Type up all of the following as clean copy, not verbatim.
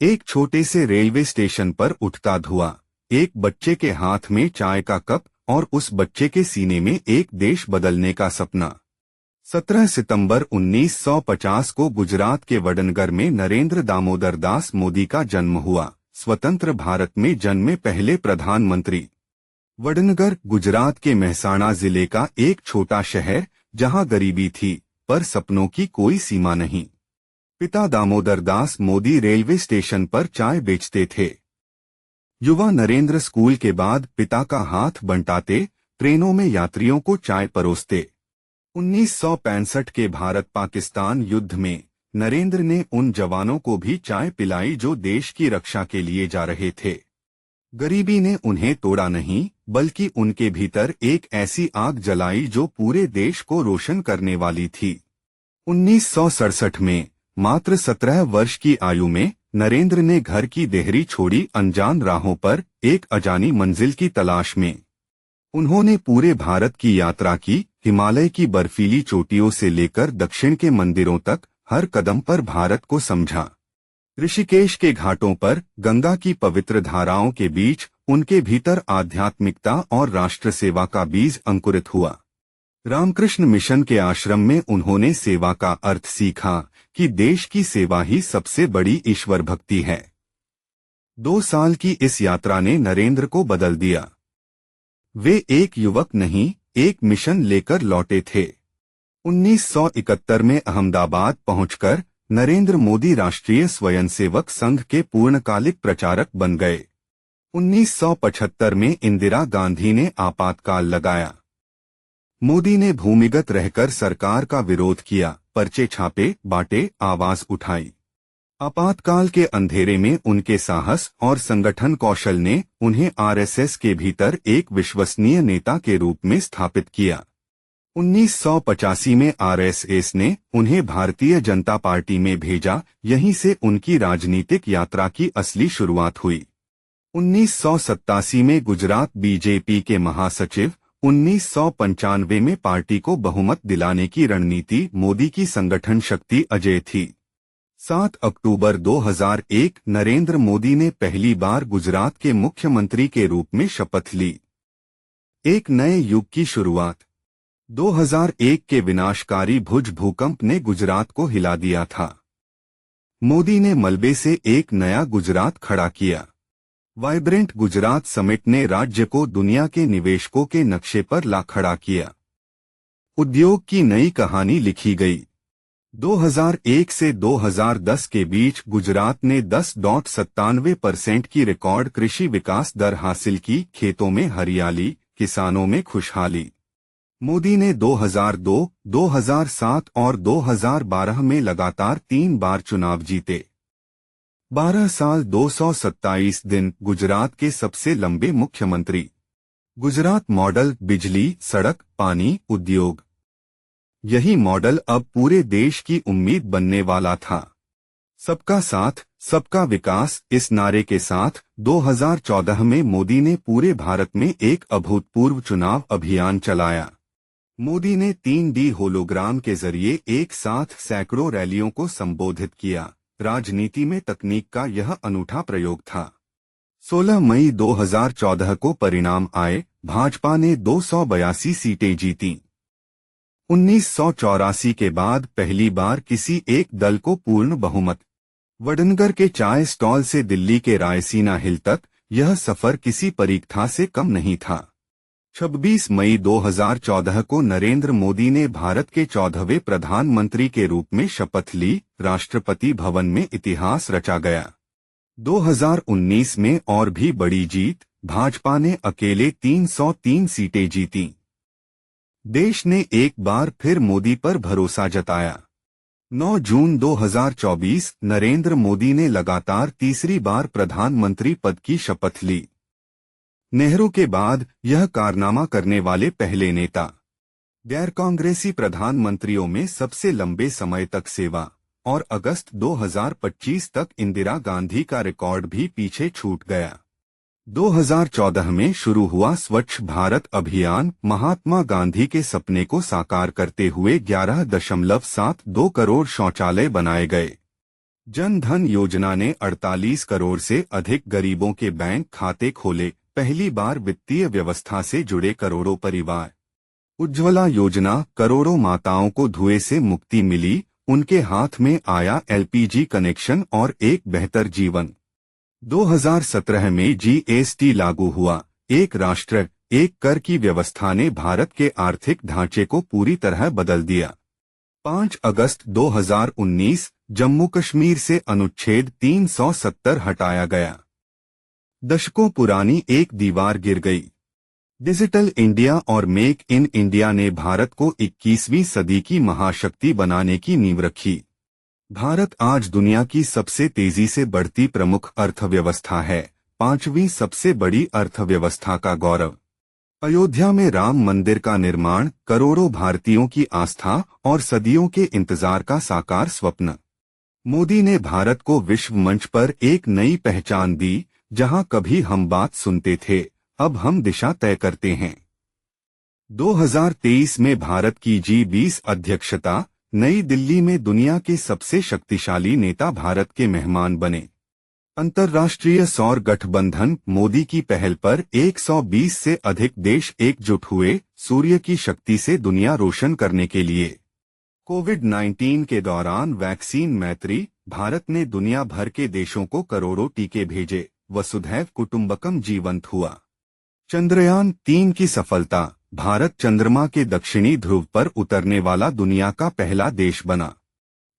एक छोटे से रेलवे स्टेशन पर उठता धुआं, एक बच्चे के हाथ में चाय का कप और उस बच्चे के सीने में एक देश बदलने का सपना। 17 सितंबर 1950 को गुजरात के वडनगर में नरेंद्र दामोदर दास मोदी का जन्म हुआ। स्वतंत्र भारत में जन्मे पहले प्रधानमंत्री। वडनगर गुजरात के मेहसाणा जिले का एक छोटा शहर, जहां गरीबी थी पर सपनों की कोई सीमा नहीं। पिता दामोदर दास मोदी रेलवे स्टेशन पर चाय बेचते थे। युवा नरेंद्र स्कूल के बाद पिता का हाथ बंटाते, ट्रेनों में यात्रियों को चाय परोसते। 1965 के भारत पाकिस्तान युद्ध में नरेंद्र ने उन जवानों को भी चाय पिलाई जो देश की रक्षा के लिए जा रहे थे। गरीबी ने उन्हें तोड़ा नहीं, बल्कि उनके भीतर एक ऐसी आग जलाई जो पूरे देश को रोशन करने वाली थी। 1967 में मात्र 17 वर्ष की आयु में नरेंद्र ने घर की देहरी छोड़ी, अनजान राहों पर एक अजानी मंजिल की तलाश में। उन्होंने पूरे भारत की यात्रा की, हिमालय की बर्फीली चोटियों से लेकर दक्षिण के मंदिरों तक हर कदम पर भारत को समझा। ऋषिकेश के घाटों पर गंगा की पवित्र धाराओं के बीच उनके भीतर आध्यात्मिकता और राष्ट्र सेवा का बीज अंकुरित हुआ। रामकृष्ण मिशन के आश्रम में उन्होंने सेवा का अर्थ सीखा कि देश की सेवा ही सबसे बड़ी ईश्वर भक्ति है। 2 साल की इस यात्रा ने नरेंद्र को बदल दिया। वे एक युवक नहीं, एक मिशन लेकर लौटे थे। 1971 में अहमदाबाद पहुंचकर नरेंद्र मोदी राष्ट्रीय स्वयंसेवक संघ के पूर्णकालिक प्रचारक बन गए। 1975 में इंदिरा गांधी ने आपातकाल लगाया। मोदी ने भूमिगत रहकर सरकार का विरोध किया, पर्चे छापे, बांटे, आवाज उठाई। आपातकाल के अंधेरे में उनके साहस और संगठन कौशल ने उन्हें आरएसएस के भीतर एक विश्वसनीय नेता के रूप में स्थापित किया। 1985 में आरएसएस ने उन्हें भारतीय जनता पार्टी में भेजा। यहीं से उनकी राजनीतिक यात्रा की असली शुरुआत हुई। 1987 में गुजरात बीजेपी के महासचिव, 1995 में पार्टी को बहुमत दिलाने की रणनीति मोदी की संगठन शक्ति अजेय थी। 7 अक्टूबर 2001 नरेंद्र मोदी ने पहली बार गुजरात के मुख्यमंत्री के रूप में शपथ ली। एक नए युग की शुरुआत। 2001 के विनाशकारी भुज भूकंप ने गुजरात को हिला दिया था। मोदी ने मलबे से एक नया गुजरात खड़ा किया। वाइब्रेंट गुजरात समिट ने राज्य को दुनिया के निवेशकों के नक्शे पर ला खड़ा किया। उद्योग की नई कहानी लिखी गई। 2001 से 2010 के बीच गुजरात ने 10.97% की रिकॉर्ड कृषि विकास दर हासिल की। खेतों में हरियाली, किसानों में खुशहाली। मोदी ने 2002, 2007 और 2012 में लगातार 3 बार चुनाव जीते। 12 साल 227 दिन गुजरात के सबसे लंबे मुख्यमंत्री। गुजरात मॉडल, बिजली, सड़क, पानी, उद्योग। यही मॉडल अब पूरे देश की उम्मीद बनने वाला था। सबका साथ, सबका विकास, इस नारे के साथ 2014 में मोदी ने पूरे भारत में एक अभूतपूर्व चुनाव अभियान चलाया। मोदी ने 3D होलोग्राम के जरिए एक साथ सैकड़ों रैलियों को संबोधित किया। राजनीति में तकनीक का यह अनूठा प्रयोग था। 16 मई 2014 को परिणाम आए। भाजपा ने 282 सीटें जीतीं। 1984 के बाद पहली बार किसी एक दल को पूर्ण बहुमत। वडनगर के चाय स्टॉल से दिल्ली के रायसीना हिल तक यह सफर किसी परीक्षा से कम नहीं था। 26 मई 2014 को नरेंद्र मोदी ने भारत के 14वें प्रधानमंत्री के रूप में शपथ ली। राष्ट्रपति भवन में इतिहास रचा गया। 2019 में और भी बड़ी जीत। भाजपा ने अकेले 303 सीटें जीतीं। देश ने एक बार फिर मोदी पर भरोसा जताया। 9 जून 2024 नरेंद्र मोदी ने लगातार तीसरी बार प्रधानमंत्री पद की शपथ ली। नेहरू के बाद यह कारनामा करने वाले पहले नेता। गैर कांग्रेसी प्रधानमंत्रियों में सबसे लंबे समय तक सेवा। और अगस्त 2025 तक इंदिरा गांधी का रिकॉर्ड भी पीछे छूट गया। 2014 में शुरू हुआ स्वच्छ भारत अभियान महात्मा गांधी के सपने को साकार करते हुए 11.72 करोड़ शौचालय बनाए गए। जन धन योजना ने 48 करोड़ से अधिक गरीबों के बैंक खाते खोले, पहली बार वित्तीय व्यवस्था से जुड़े करोड़ों परिवार। उज्ज्वला योजना, करोड़ों माताओं को धुएं से मुक्ति मिली, उनके हाथ में आया एलपीजी कनेक्शन और एक बेहतर जीवन। 2017 में जीएसटी लागू हुआ, एक राष्ट्र एक कर की व्यवस्था ने भारत के आर्थिक ढांचे को पूरी तरह बदल दिया। 5 अगस्त 2019 जम्मू कश्मीर से अनुच्छेद 370 हटाया गया। दशकों पुरानी एक दीवार गिर गई। डिजिटल इंडिया और मेक इन इंडिया ने भारत को 21वीं सदी की महाशक्ति बनाने की नींव रखी। भारत आज दुनिया की सबसे तेजी से बढ़ती प्रमुख अर्थव्यवस्था है, 5वीं सबसे बड़ी अर्थव्यवस्था का गौरव। अयोध्या में राम मंदिर का निर्माण, करोड़ों भारतीयों की आस्था और सदियों के इंतजार का साकार स्वप्न। मोदी ने भारत को विश्व मंच पर एक नई पहचान दी, जहां कभी हम बात सुनते थे, अब हम दिशा तय करते हैं। 2023 में भारत की G20 अध्यक्षता, नई दिल्ली में दुनिया के सबसे शक्तिशाली नेता भारत के मेहमान बने। अंतर्राष्ट्रीय सौर गठबंधन, मोदी की पहल पर 120 से अधिक देश एकजुट हुए, सूर्य की शक्ति से दुनिया रोशन करने के लिए। कोविड-19 के दौरान वैक्सीन मैत्री, भारत ने दुनिया भर के देशों को करोड़ों टीके भेजे, वसुधैव कुटुंबकम जीवंत हुआ। चंद्रयान 3 की सफलता, भारत चंद्रमा के दक्षिणी ध्रुव पर उतरने वाला दुनिया का पहला देश बना।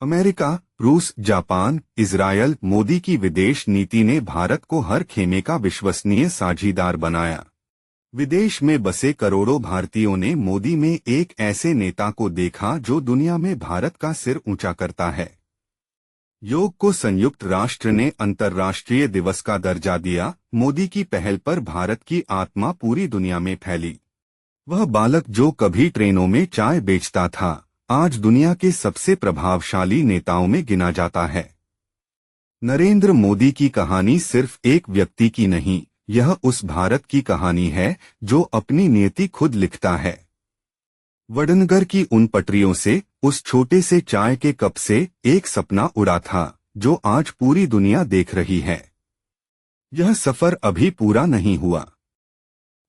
अमेरिका, रूस, जापान, इजरायल, मोदी की विदेश नीति ने भारत को हर खेमे का विश्वसनीय साझीदार बनाया। विदेश में बसे करोड़ों भारतीयों ने मोदी में एक ऐसे नेता को देखा जो दुनिया में भारत का सिर ऊंचा करता है। योग को संयुक्त राष्ट्र ने अंतर्राष्ट्रीय दिवस का दर्जा दिया, मोदी की पहल पर भारत की आत्मा पूरी दुनिया में फैली। वह बालक जो कभी ट्रेनों में चाय बेचता था, आज दुनिया के सबसे प्रभावशाली नेताओं में गिना जाता है। नरेंद्र मोदी की कहानी सिर्फ एक व्यक्ति की नहीं, यह उस भारत की कहानी है जो अपनी नियति खुद लिखता है। वडनगर की उन पटरियों से, उस छोटे से चाय के कप से एक सपना उड़ा था, जो आज पूरी दुनिया देख रही है। यह सफर अभी पूरा नहीं हुआ।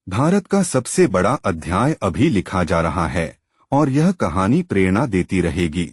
भारत का सबसे बड़ा अध्याय अभी लिखा जा रहा है और यह कहानी प्रेरणा देती रहेगी।